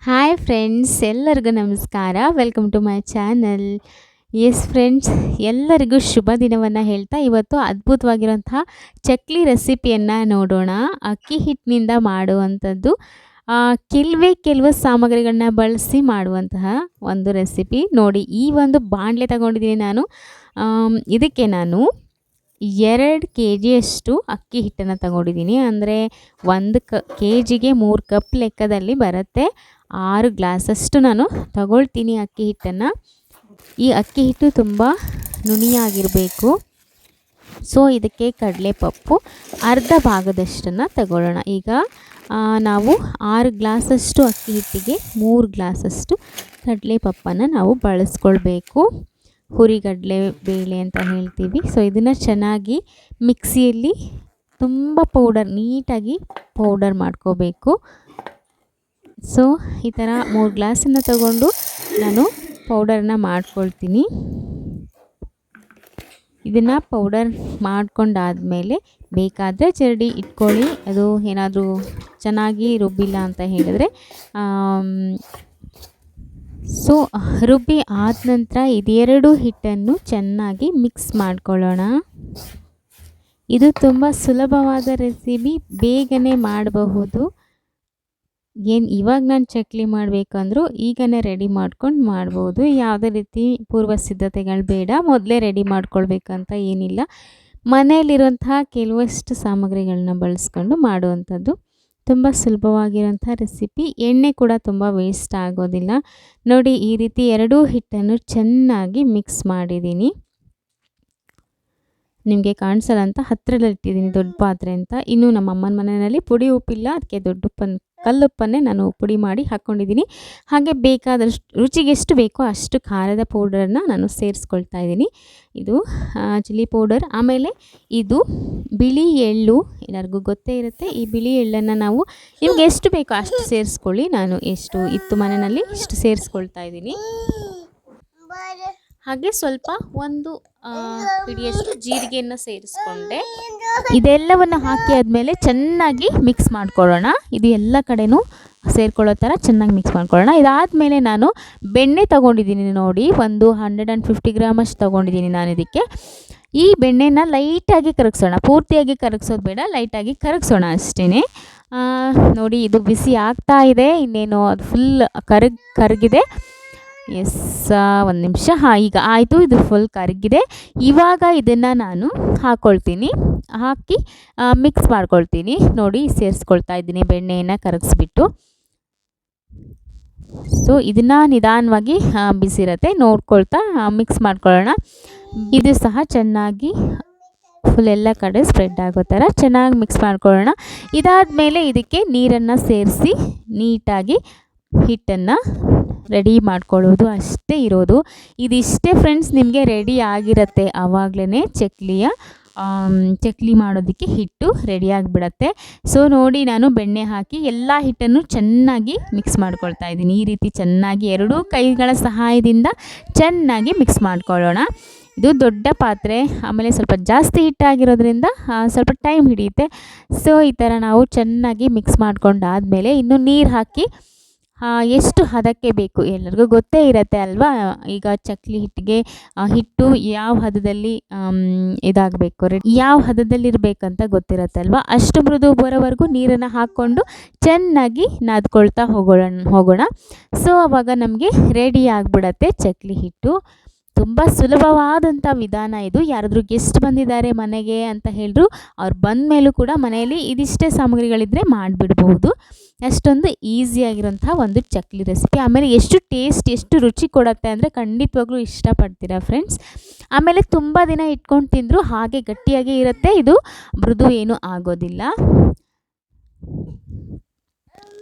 Hi friends, ಎಲ್ಲರಿಗೂ ನಮಸ್ಕಾರ. Welcome to my channel. Yes friends, ಎಲ್ಲರಿಗೂ ಶುಭ ದಿನವನ್ನು ಹೇಳ್ತಾ ಇವತ್ತು ಅದ್ಭುತವಾಗಿರುವಂತಹ ಚಕ್ಲಿ ರೆಸಿಪಿಯನ್ನು ನೋಡೋಣ. ಅಕ್ಕಿ ಹಿಟ್ಟಿನಿಂದ ಮಾಡುವಂಥದ್ದು, ಕೆಲವು ಸಾಮಗ್ರಿಗಳನ್ನ ಬಳಸಿ ಮಾಡುವಂತಹ ಒಂದು ರೆಸಿಪಿ ನೋಡಿ. ಈ ಒಂದು ಬಾಣಲೆ ತಗೊಂಡಿದ್ದೀನಿ ನಾನು. ಇದಕ್ಕೆ ನಾನು 2 kgಯಷ್ಟು ಅಕ್ಕಿ ಹಿಟ್ಟನ್ನು ತಗೊಂಡಿದ್ದೀನಿ. ಅಂದರೆ 1 kgಗೆ 3 ಕಪ್ ಲೆಕ್ಕದಲ್ಲಿ ಬರುತ್ತೆ. 6 ಗ್ಲಾಸಷ್ಟು ನಾನು ತಗೊಳ್ತೀನಿ ಅಕ್ಕಿ ಹಿಟ್ಟನ್ನು. ಈ ಅಕ್ಕಿ ಹಿಟ್ಟು ತುಂಬ ನುಣಿಯಾಗಿರಬೇಕು. ಸೊ ಇದಕ್ಕೆ ಕಡಲೆಪಪ್ಪು ಅರ್ಧ ಭಾಗದಷ್ಟನ್ನು ತಗೊಳ್ಳೋಣ. ಈಗ ನಾವು 6 ಗ್ಲಾಸಷ್ಟು ಅಕ್ಕಿ ಹಿಟ್ಟಿಗೆ 3 ಗ್ಲಾಸಷ್ಟು ಕಡಲೆಪಪ್ಪನ್ನು ನಾವು ಬಳಸ್ಕೊಳ್ಬೇಕು. ಹುರಿಗಡಲೆ ಬೇಳೆ ಅಂತ ಹೇಳ್ತೀವಿ. ಸೊ ಇದನ್ನು ಚೆನ್ನಾಗಿ ಮಿಕ್ಸಿಯಲ್ಲಿ ತುಂಬ ನೀಟಾಗಿ ಪೌಡರ್ ಮಾಡ್ಕೋಬೇಕು. ಸೊ ಈ ಥರ 3 ಗ್ಲಾಸನ್ನು ತಗೊಂಡು ನಾನು ಪೌಡರನ್ನ ಮಾಡ್ಕೊಳ್ತೀನಿ. ಇದನ್ನು ಪೌಡರ್ ಮಾಡ್ಕೊಂಡಾದಮೇಲೆ ಬೇಕಾದರೆ ಜರಡಿ ಇಟ್ಕೊಳ್ಳಿ. ಅದು ಏನಾದರೂ ಚೆನ್ನಾಗಿ ರುಬ್ಬಿಲ್ಲ ಅಂತ ಹೇಳಿದ್ರೆ ಸೊ ರುಬ್ಬಿ ಆದ ನಂತರ ಇದೆರಡು ಹಿಟ್ಟನ್ನು ಚೆನ್ನಾಗಿ ಮಿಕ್ಸ್ ಮಾಡ್ಕೊಳ್ಳೋಣ. ಇದು ತುಂಬ ಸುಲಭವಾದ ರೆಸಿಪಿ, ಬೇಗನೆ ಮಾಡಬಹುದು. ಇವಾಗ ನಾನು ಚಕ್ಲಿ ಮಾಡಬೇಕಂದ್ರೂ ಈಗನೇ ರೆಡಿ ಮಾಡ್ಕೊಂಡು ಮಾಡ್ಬೋದು. ಯಾವುದೇ ರೀತಿ ಪೂರ್ವ ಸಿದ್ಧತೆಗಳು ಬೇಡ, ಮೊದಲೇ ರೆಡಿ ಮಾಡ್ಕೊಳ್ಬೇಕಂತ ಏನಿಲ್ಲ. ಮನೆಯಲ್ಲಿರುವಂತಹ ಕೆಲವಷ್ಟು ಸಾಮಗ್ರಿಗಳನ್ನ ಬಳಸ್ಕೊಂಡು ಮಾಡುವಂಥದ್ದು ತುಂಬ ಸುಲಭವಾಗಿರೋಂಥ ರೆಸಿಪಿ. ಎಣ್ಣೆ ಕೂಡ ತುಂಬ ವೇಸ್ಟ್ ಆಗೋದಿಲ್ಲ. ನೋಡಿ, ಈ ರೀತಿ ಎರಡೂ ಹಿಟ್ಟನ್ನು ಚೆನ್ನಾಗಿ ಮಿಕ್ಸ್ ಮಾಡಿದ್ದೀನಿ. ನಿಮಗೆ ಕಾಣಿಸಲ್ಲ ಅಂತ ಹತ್ತಿರದಲ್ಲಿ ಇಟ್ಟಿದ್ದೀನಿ ದೊಡ್ಡ ಪಾತ್ರೆ ಅಂತ. ಇನ್ನು ನಮ್ಮ ಅಮ್ಮನ ಮನೆಯಲ್ಲಿ ಪುಡಿ ಉಪ್ಪಿಲ್ಲ, ಅದಕ್ಕೆ ದೊಡ್ಡ ಕಲ್ಲುಪ್ಪನ್ನೇ ನಾನು ಪುಡಿ ಮಾಡಿ ಹಾಕ್ಕೊಂಡಿದ್ದೀನಿ. ಹಾಗೆ ಬೇಕಾದಷ್ಟು ರುಚಿಗೆ ಎಷ್ಟು ಬೇಕೋ ಅಷ್ಟು ಖಾರದ ಪೌಡರನ್ನು ನಾನು ಸೇರಿಸ್ಕೊಳ್ತಾ ಇದ್ದೀನಿ. ಇದು ಚಿಲ್ಲಿ ಪೌಡರ್. ಆಮೇಲೆ ಇದು ಬಿಳಿ ಎಳ್ಳು, ಎಲ್ಲರಿಗೂ ಗೊತ್ತೇ ಇರುತ್ತೆ. ಈ ಬಿಳಿ ಎಳ್ಳನ್ನು ನಾವು ನಿಮ್ಗೆ ಎಷ್ಟು ಬೇಕೋ ಅಷ್ಟು ಸೇರಿಸ್ಕೊಳ್ಳಿ. ನಾನು ಎಷ್ಟು ಇತ್ತು ಮನೆಯಲ್ಲಿ ಇಷ್ಟು ಸೇರಿಸ್ಕೊಳ್ತಾ ಇದ್ದೀನಿ. ಹಾಗೆ ಸ್ವಲ್ಪ ಒಂದು ಹಿಡಿಯಷ್ಟು ಜೀರಿಗೆಯನ್ನು ಸೇರಿಸ್ಕೊಂಡೆ. ಇದೆಲ್ಲವನ್ನು ಹಾಕಿ ಆದಮೇಲೆ ಚೆನ್ನಾಗಿ ಮಿಕ್ಸ್ ಮಾಡ್ಕೊಳ್ಳೋಣ. ಇದು ಎಲ್ಲ ಕಡೆನೂ ಸೇರ್ಕೊಳ್ಳೋ ಥರ ಚೆನ್ನಾಗಿ ಮಿಕ್ಸ್ ಮಾಡ್ಕೊಳ್ಳೋಣ. ಇದಾದಮೇಲೆ ನಾನು ಬೆಣ್ಣೆ ತೊಗೊಂಡಿದ್ದೀನಿ. ನೋಡಿ, ಒಂದು 150 ಗ್ರಾಮ್ ಅಷ್ಟು ತೊಗೊಂಡಿದ್ದೀನಿ ನಾನು ಇದಕ್ಕೆ. ಈ ಬೆಣ್ಣೆನ ಲೈಟಾಗಿ ಕರಗಿಸೋಣ. ಪೂರ್ತಿಯಾಗಿ ಕರಗಿಸೋದು ಬೇಡ, ಲೈಟಾಗಿ ಕರಗಿಸೋಣ ಅಷ್ಟೇ. ನೋಡಿ, ಇದು ಬಿಸಿ ಆಗ್ತಾ ಇದೆ. ಇನ್ನೇನು ಅದು ಫುಲ್ ಕರಗಿದೆ. ಎಸ್, ಒಂದು ನಿಮಿಷ. ಈಗ ಆಯಿತು, ಇದು ಫುಲ್ ಕರಗಿದೆ. ಇವಾಗ ಇದನ್ನು ನಾನು ಹಾಕ್ಕೊಳ್ತೀನಿ. ಹಾಕಿ ಮಿಕ್ಸ್ ಮಾಡ್ಕೊಳ್ತೀನಿ. ನೋಡಿ, ಸೇರಿಸ್ಕೊಳ್ತಾ ಇದ್ದೀನಿ ಬೆಣ್ಣೆಯನ್ನು ಕರಗಿಸ್ಬಿಟ್ಟು. ಸೊ ಇದನ್ನು ನಿಧಾನವಾಗಿ ಬಿಸಿರುತ್ತೆ ನೋಡ್ಕೊಳ್ತಾ ಮಿಕ್ಸ್ ಮಾಡ್ಕೊಳ್ಳೋಣ. ಇದು ಸಹ ಚೆನ್ನಾಗಿ ಫುಲ್ ಎಲ್ಲ ಕಡೆ ಸ್ಪ್ರೆಡ್ ಆಗೋ ಥರ ಚೆನ್ನಾಗಿ ಮಿಕ್ಸ್ ಮಾಡ್ಕೊಳ್ಳೋಣ. ಇದಾದಮೇಲೆ ಇದಕ್ಕೆ ನೀರನ್ನು ಸೇರಿಸಿ ನೀಟಾಗಿ ಹಿಟ್ಟನ್ನು ರೆಡಿ ಮಾಡ್ಕೊಳ್ಳೋದು ಅಷ್ಟೇ ಇರೋದು. ಇದಿಷ್ಟೇ ಫ್ರೆಂಡ್ಸ್, ನಿಮಗೆ ರೆಡಿ ಆಗಿರುತ್ತೆ. ಆವಾಗಲೇ ಚಕ್ಲಿ ಮಾಡೋದಕ್ಕೆ ಹಿಟ್ಟು ರೆಡಿ ಆಗಿಬಿಡತ್ತೆ. ಸೊ ನೋಡಿ, ನಾನು ಬೆಣ್ಣೆ ಹಾಕಿ ಎಲ್ಲ ಹಿಟ್ಟನ್ನು ಚೆನ್ನಾಗಿ ಮಿಕ್ಸ್ ಮಾಡ್ಕೊಳ್ತಾ ಇದ್ದೀನಿ. ಈ ರೀತಿ ಚೆನ್ನಾಗಿ ಎರಡೂ ಕೈಗಳ ಸಹಾಯದಿಂದ ಚೆನ್ನಾಗಿ ಮಿಕ್ಸ್ ಮಾಡ್ಕೊಳ್ಳೋಣ. ಇದು ದೊಡ್ಡ ಪಾತ್ರೆ, ಆಮೇಲೆ ಸ್ವಲ್ಪ ಜಾಸ್ತಿ ಹಿಟ್ಟಾಗಿರೋದ್ರಿಂದ ಸ್ವಲ್ಪ ಟೈಮ್ ಹಿಡಿಯುತ್ತೆ. ಸೊ ಈ ಥರ ನಾವು ಚೆನ್ನಾಗಿ ಮಿಕ್ಸ್ ಮಾಡ್ಕೊಂಡಾದಮೇಲೆ ಇನ್ನು ನೀರು ಹಾಕಿ ಎಷ್ಟು ಹದಕ್ಕೆ ಬೇಕು ಎಲ್ಲರಿಗೂ ಗೊತ್ತೇ ಇರುತ್ತೆ ಅಲ್ವಾ. ಈಗ ಚಕ್ಲಿ ಹಿಟ್ಟಿಗೆ ಹಿಟ್ಟು ಯಾವ ಹದದಲ್ಲಿ ಇದಾಗಬೇಕು, ಯಾವ ಹದದಲ್ಲಿರಬೇಕಂತ ಗೊತ್ತಿರುತ್ತೆ ಅಲ್ವಾ. ಅಷ್ಟು ಮೃದು ಬರೋವರೆಗೂ ನೀರನ್ನು ಹಾಕ್ಕೊಂಡು ಚೆನ್ನಾಗಿ ನಾದ್ಕೊಳ್ತಾ ಹೋಗೋಣ. ಸೊ ಆವಾಗ ನಮಗೆ ರೆಡಿ ಆಗಿಬಿಡತ್ತೆ ಚಕ್ಲಿ ಹಿಟ್ಟು. ತುಂಬ ಸುಲಭವಾದಂಥ ವಿಧಾನ ಇದು. ಯಾರಾದರೂ ಗೆಸ್ಟ್ ಬಂದಿದ್ದಾರೆ ಮನೆಗೆ ಅಂತ ಹೇಳಿದ್ರು, ಅವ್ರು ಬಂದ ಮೇಲೂ ಕೂಡ ಮನೆಯಲ್ಲಿ ಇದಿಷ್ಟೇ ಸಾಮಗ್ರಿಗಳಿದ್ದರೆ ಮಾಡಿಬಿಡ್ಬಹುದು. ಅಷ್ಟೊಂದು ಈಸಿಯಾಗಿರೋಂಥ ಒಂದು ಚಕ್ಲಿ ರೆಸಿಪಿ. ಆಮೇಲೆ ಎಷ್ಟು ರುಚಿ ಕೊಡುತ್ತೆ ಅಂದರೆ ಖಂಡಿತವಾಗ್ಲೂ ಇಷ್ಟಪಡ್ತೀರಾ ಫ್ರೆಂಡ್ಸ್. ಆಮೇಲೆ ತುಂಬ ದಿನ ಇಟ್ಕೊಂಡು ತಿಂದರೂ ಹಾಗೆ ಗಟ್ಟಿಯಾಗಿ ಇರುತ್ತೆ. ಇದು ಮೃದು ಏನೂ ಆಗೋದಿಲ್ಲ.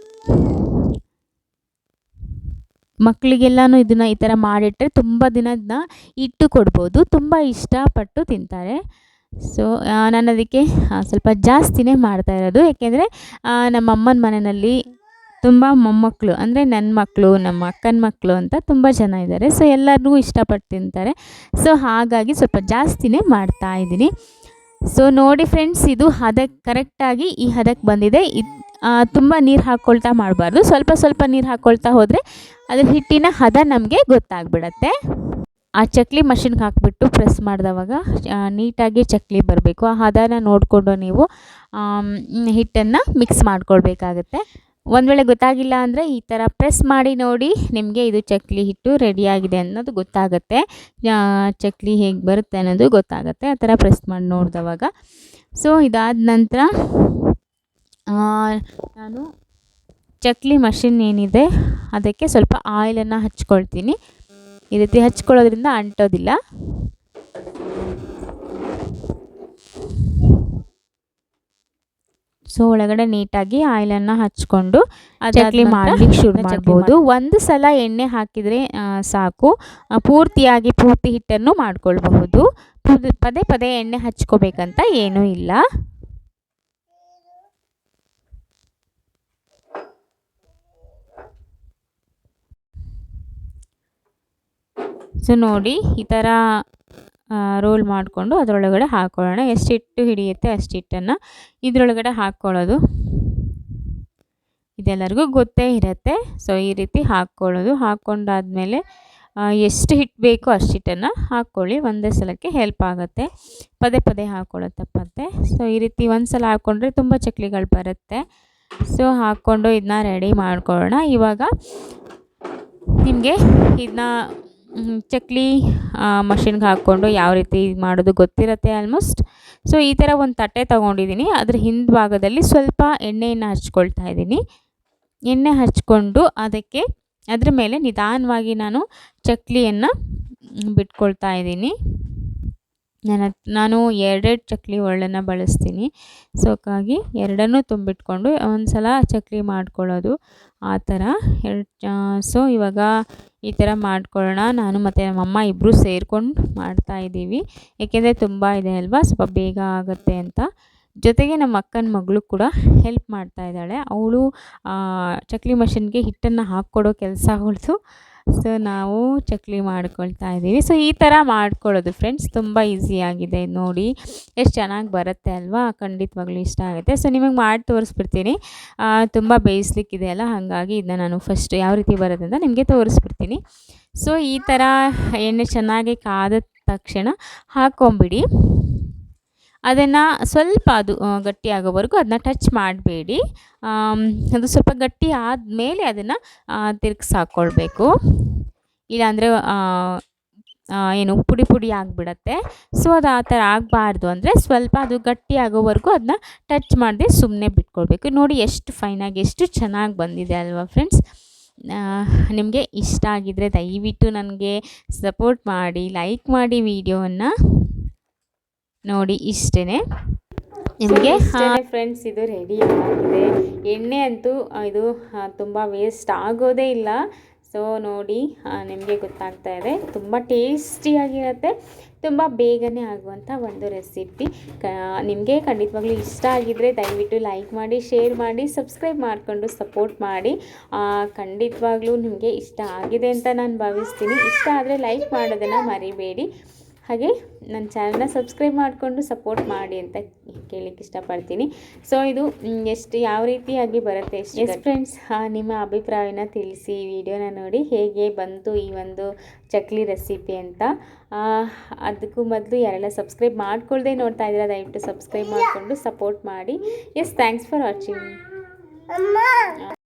ಮಕ್ಕಳಿಗೆಲ್ಲನೂ ಇದನ್ನು ಈ ಥರ ಮಾಡಿಟ್ಟರೆ ತುಂಬ ದಿನದ ಇಟ್ಟು ಕೊಡ್ಬೋದು. ತುಂಬ ಇಷ್ಟಪಟ್ಟು ತಿಂತಾರೆ. ಸೊ ನಾನು ಅದಕ್ಕೆ ಸ್ವಲ್ಪ ಜಾಸ್ತಿನೇ ಮಾಡ್ತಾ ಇರೋದು. ಏಕೆಂದರೆ ನಮ್ಮ ಅಮ್ಮನ ಮನೆಯಲ್ಲಿ ತುಂಬ ಮೊಮ್ಮಕ್ಕಳು, ಅಂದರೆ ನನ್ನ ಮಕ್ಕಳು, ನಮ್ಮ ಅಕ್ಕನ ಮಕ್ಕಳು ಅಂತ ತುಂಬ ಜನ ಇದ್ದಾರೆ. ಸೊ ಎಲ್ಲರಿಗೂ ಇಷ್ಟಪಟ್ಟು ತಿಂತಾರೆ. ಸೊ ಹಾಗಾಗಿ ಸ್ವಲ್ಪ ಜಾಸ್ತಿನೇ ಮಾಡ್ತಾಯಿದ್ದೀನಿ. ಸೊ ನೋಡಿ ಫ್ರೆಂಡ್ಸ್, ಇದು ಕರೆಕ್ಟಾಗಿ ಈ ಹದಕ್ಕೆ ಬಂದಿದೆ. ತುಂಬ ನೀರು ಹಾಕ್ಕೊಳ್ತಾ ಮಾಡಬಾರ್ದು. ಸ್ವಲ್ಪ ಸ್ವಲ್ಪ ನೀರು ಹಾಕ್ಕೊಳ್ತಾ ಹೋದರೆ ಅದ್ರ ಹಿಟ್ಟಿನ ಹದ ನಮಗೆ ಗೊತ್ತಾಗ್ಬಿಡತ್ತೆ. ಆ ಚಕ್ಲಿ ಮಷಿನ್ಗೆ ಹಾಕಿಬಿಟ್ಟು ಪ್ರೆಸ್ ಮಾಡಿದವಾಗ ನೀಟಾಗಿ ಚಕ್ಲಿ ಬರಬೇಕು. ಆ ಹದನ ನೋಡಿಕೊಂಡು ನೀವು ಹಿಟ್ಟನ್ನು ಮಿಕ್ಸ್ ಮಾಡ್ಕೊಳ್ಬೇಕಾಗತ್ತೆ. ಒಂದು ವೇಳೆ ಗೊತ್ತಾಗಿಲ್ಲ ಅಂದರೆ ಈ ಥರ ಪ್ರೆಸ್ ಮಾಡಿ ನೋಡಿ, ನಿಮಗೆ ಇದು ಚಕ್ಲಿ ಹಿಟ್ಟು ರೆಡಿಯಾಗಿದೆ ಅನ್ನೋದು ಗೊತ್ತಾಗುತ್ತೆ. ಚಕ್ಲಿ ಹೇಗೆ ಬರುತ್ತೆ ಅನ್ನೋದು ಗೊತ್ತಾಗುತ್ತೆ ಆ ಥರ ಪ್ರೆಸ್ ಮಾಡಿ ನೋಡಿದವಾಗ. ಸೊ ಇದಾದ ನಂತರ ನಾನು ಚಕ್ಲಿ ಮಷಿನ್ ಏನಿದೆ ಅದಕ್ಕೆ ಸ್ವಲ್ಪ ಆಯಿಲನ್ನು ಹಚ್ಕೊಳ್ತೀನಿ. ಈ ರೀತಿ ಹಚ್ಕೊಳ್ಳೋದ್ರಿಂದ ಅಂಟೋದಿಲ್ಲ. ಸೊ ಒಳಗಡೆ ನೀಟಾಗಿ ಆಯಿಲನ್ನು ಹಚ್ಕೊಂಡು ಚಕ್ಲಿ ಮಾಡಲಿಕ್ಕೆ ಶುರು ಮಾಡ್ಬೋದು. ಒಂದು ಸಲ ಎಣ್ಣೆ ಹಾಕಿದರೆ ಸಾಕು, ಪೂರ್ತಿ ಹಿಟ್ಟನ್ನು ಮಾಡ್ಕೊಳ್ಬಹುದು. ಪದೇ ಪದೇ ಎಣ್ಣೆ ಹಚ್ಕೋಬೇಕಂತ ಏನೂ ಇಲ್ಲ. ಸೊ ನೋಡಿ, ಈ ಥರ ರೋಲ್ ಮಾಡಿಕೊಂಡು ಅದರೊಳಗಡೆ ಹಾಕ್ಕೊಳ್ಳೋಣ. ಎಷ್ಟು ಹಿಟ್ಟು ಹಿಡಿಯುತ್ತೆ ಅಷ್ಟು ಹಿಟ್ಟನ್ನು ಇದರೊಳಗಡೆ ಹಾಕ್ಕೊಳ್ಳೋದು ಇದೆಲ್ಲರಿಗೂ ಗೊತ್ತೇ ಇರುತ್ತೆ. ಸೊ ಈ ರೀತಿ ಹಾಕ್ಕೊಳ್ಳೋದು. ಹಾಕ್ಕೊಂಡಾದ್ಮೇಲೆ ಎಷ್ಟು ಹಿಟ್ಟು ಬೇಕೋ ಅಷ್ಟು ಹಿಟ್ಟನ್ನು ಹಾಕ್ಕೊಳ್ಳಿ. ಒಂದೇ ಸಲಕ್ಕೆ ಹೆಲ್ಪ್ ಆಗುತ್ತೆ, ಪದೇ ಪದೇ ಹಾಕ್ಕೊಳ್ಳೋದು ತಪ್ಪತ್ತೆ. ಸೊ ಈ ರೀತಿ ಒಂದು ಸಲ ಹಾಕ್ಕೊಂಡ್ರೆ ತುಂಬ ಚಕ್ಲಿಗಳು ಬರುತ್ತೆ. ಸೊ ಹಾಕ್ಕೊಂಡು ಇದನ್ನ ರೆಡಿ ಮಾಡ್ಕೊಳ್ಳೋಣ. ಇವಾಗ ನಿಮಗೆ ಇದನ್ನ ಚಕ್ಲಿ ಮಷಿನ್ಗೆ ಹಾಕ್ಕೊಂಡು ಯಾವ ರೀತಿ ಮಾಡೋದು ಗೊತ್ತಿರುತ್ತೆ ಆಲ್ಮೋಸ್ಟ್. ಸೊ ಈ ಥರ ಒಂದು ತಟ್ಟೆ ತೊಗೊಂಡಿದ್ದೀನಿ. ಅದ್ರ ಹಿಂಭಾಗದಲ್ಲಿ ಸ್ವಲ್ಪ ಎಣ್ಣೆಯನ್ನು ಹಚ್ಕೊಳ್ತಾ ಇದ್ದೀನಿ. ಎಣ್ಣೆ ಹಚ್ಕೊಂಡು ಅದ್ರ ಮೇಲೆ ನಿಧಾನವಾಗಿ ನಾನು ಚಕ್ಲಿಯನ್ನು ಬಿಟ್ಕೊಳ್ತಾ ಇದ್ದೀನಿ. ನಾನು ಎರಡೆರಡು ಚಕ್ಲಿ ಒಳ್ಳನ್ನು ಬಳಸ್ತೀನಿ. ಸೊ ಹಾಗಾಗಿ ಎರಡನ್ನೂ ತುಂಬಿಟ್ಕೊಂಡು ಒಂದು ಸಲ ಚಕ್ಲಿ ಮಾಡ್ಕೊಳ್ಳೋದು ಆ ಥರ ಸೊ ಇವಾಗ ಈ ಥರ ಮಾಡ್ಕೊಳ್ಳೋಣ. ನಾನು ಮತ್ತು ನಮ್ಮಮ್ಮ ಇಬ್ಬರು ಸೇರ್ಕೊಂಡು ಮಾಡ್ತಾಯಿದ್ದೀವಿ. ಏಕೆಂದರೆ ತುಂಬ ಇದೆ ಅಲ್ವಾ, ಸ್ವಲ್ಪ ಬೇಗ ಆಗುತ್ತೆ ಅಂತ. ಜೊತೆಗೆ ನಮ್ಮ ಅಕ್ಕನ ಮಗಳು ಕೂಡ ಹೆಲ್ಪ್ ಮಾಡ್ತಾ ಇದ್ದಾಳೆ. ಅವಳು ಚಕ್ಲಿ ಮಷಿನ್ಗೆ ಹಿಟ್ಟನ್ನು ಹಾಕ್ಕೊಡೋ ಕೆಲಸ ಅವಳದು. ಸೊ ನಾವು ಚಕ್ಲಿ ಮಾಡ್ಕೊಳ್ತಾ ಇದ್ದೀವಿ. ಸೊ ಈ ಥರ ಮಾಡ್ಕೊಳ್ಳೋದು ಫ್ರೆಂಡ್ಸ್, ತುಂಬ ಈಸಿಯಾಗಿದೆ. ನೋಡಿ ಎಷ್ಟು ಚೆನ್ನಾಗಿ ಬರುತ್ತೆ ಅಲ್ವಾ, ಖಂಡಿತವಾಗ್ಲೂ ಇಷ್ಟ ಆಗುತ್ತೆ. ಸೊ ನಿಮಗೆ ಮಾಡಿ ತೋರಿಸ್ಬಿಡ್ತೀನಿ. ತುಂಬ ಬೇಯಿಸ್ಲಿಕ್ಕಿದೆ ಅಲ್ಲ, ಹಾಗಾಗಿ ಇದನ್ನ ನಾನು ಫಸ್ಟ್ ಯಾವ ರೀತಿ ಬರುತ್ತೆ ಅಂತ ನಿಮಗೆ ತೋರಿಸ್ಬಿಡ್ತೀನಿ. ಸೊ ಈ ಥರ ಎಣ್ಣೆ ಚೆನ್ನಾಗಿ ಕಾದ ತಕ್ಷಣ ಹಾಕ್ಕೊಂಬಿಡಿ. ಅದನ್ನು ಸ್ವಲ್ಪ ಅದು ಗಟ್ಟಿ ಆಗೋವರೆಗೂ ಅದನ್ನ ಟಚ್ ಮಾಡಬೇಡಿ. ಅದು ಸ್ವಲ್ಪ ಗಟ್ಟಿ ಆದಮೇಲೆ ಅದನ್ನು ತಿರ್ಗಿಸಿ ಹಾಕ್ಕೊಳ್ಬೇಕು. ಇಲ್ಲಾಂದರೆ ಏನು ಪುಡಿ ಪುಡಿ ಆಗಿಬಿಡತ್ತೆ. ಸೊ ಅದು ಆ ಥರ ಆಗಬಾರ್ದು ಅಂದರೆ ಸ್ವಲ್ಪ ಅದು ಗಟ್ಟಿ ಆಗೋವರೆಗೂ ಅದನ್ನ ಟಚ್ ಮಾಡದೆ ಸುಮ್ಮನೆ ಬಿಟ್ಕೊಳ್ಬೇಕು. ನೋಡಿ ಎಷ್ಟು ಫೈನಾಗಿ ಎಷ್ಟು ಚೆನ್ನಾಗಿ ಬಂದಿದೆ ಅಲ್ವಾ ಫ್ರೆಂಡ್ಸ್. ನಿಮಗೆ ಇಷ್ಟ ಆಗಿದ್ದರೆ ದಯವಿಟ್ಟು ನನಗೆ ಸಪೋರ್ಟ್ ಮಾಡಿ, ಲೈಕ್ ಮಾಡಿ ವಿಡಿಯೋವನ್ನು. ನೋಡಿ ಇಷ್ಟೇ ನಿಮಗೆ ಫ್ರೆಂಡ್ಸ್, ಇದು ರೆಡಿ ಆಗಿದೆ. ಎಣ್ಣೆ ಅಂತೂ ಇದು ತುಂಬ ವೇಸ್ಟ್ ಆಗೋದೇ ಇಲ್ಲ. ಸೊ ನೋಡಿ ನಿಮಗೆ ಗೊತ್ತಾಗ್ತಾ ಇದೆ, ತುಂಬ ಟೇಸ್ಟಿಯಾಗಿರುತ್ತೆ, ತುಂಬ ಬೇಗನೆ ಆಗುವಂಥ ಒಂದು ರೆಸಿಪಿ. ನಿಮಗೆ ಖಂಡಿತವಾಗ್ಲೂ ಇಷ್ಟ ಆಗಿದ್ದರೆ ದಯವಿಟ್ಟು ಲೈಕ್ ಮಾಡಿ, ಶೇರ್ ಮಾಡಿ, ಸಬ್ಸ್ಕ್ರೈಬ್ ಮಾಡಿಕೊಂಡು ಸಪೋರ್ಟ್ ಮಾಡಿ. ಖಂಡಿತವಾಗ್ಲೂ ನಿಮಗೆ ಇಷ್ಟ ಆಗಿದೆ ಅಂತ ನಾನು ಭಾವಿಸ್ತೀನಿ. ಇಷ್ಟ ಆದರೆ ಲೈಕ್ ಮಾಡೋದನ್ನು ಮರಿಬೇಡಿ. ಹಾಗೆ ನನ್ನ ಚಾನಲ್ನ ಸಬ್ಸ್ಕ್ರೈಬ್ ಮಾಡಿಕೊಂಡು ಸಪೋರ್ಟ್ ಮಾಡಿ ಅಂತ ಕೇಳಲಿಕ್ಕೆ ಇಷ್ಟಪಡ್ತೀನಿ. ಸೊ ಇದು ಯಾವ ರೀತಿಯಾಗಿ ಬರುತ್ತೆ ಎಷ್ಟು ಫ್ರೆಂಡ್ಸ್, ನಿಮ್ಮ ಅಭಿಪ್ರಾಯನ ತಿಳಿಸಿ. ಈ ವಿಡಿಯೋನ ನೋಡಿ ಹೇಗೆ ಬಂತು ಈ ಒಂದು ಚಕ್ಲಿ ರೆಸಿಪಿ ಅಂತ. ಅದಕ್ಕೂ ಮೊದಲು ಯಾರೆಲ್ಲ ಸಬ್ಸ್ಕ್ರೈಬ್ ಮಾಡ್ಕೊಳ್ದೆ ನೋಡ್ತಾ ಇದ್ದೀರಾ ದಯವಿಟ್ಟು ಸಬ್ಸ್ಕ್ರೈಬ್ ಮಾಡಿಕೊಂಡು ಸಪೋರ್ಟ್ ಮಾಡಿ. Thanks for watching.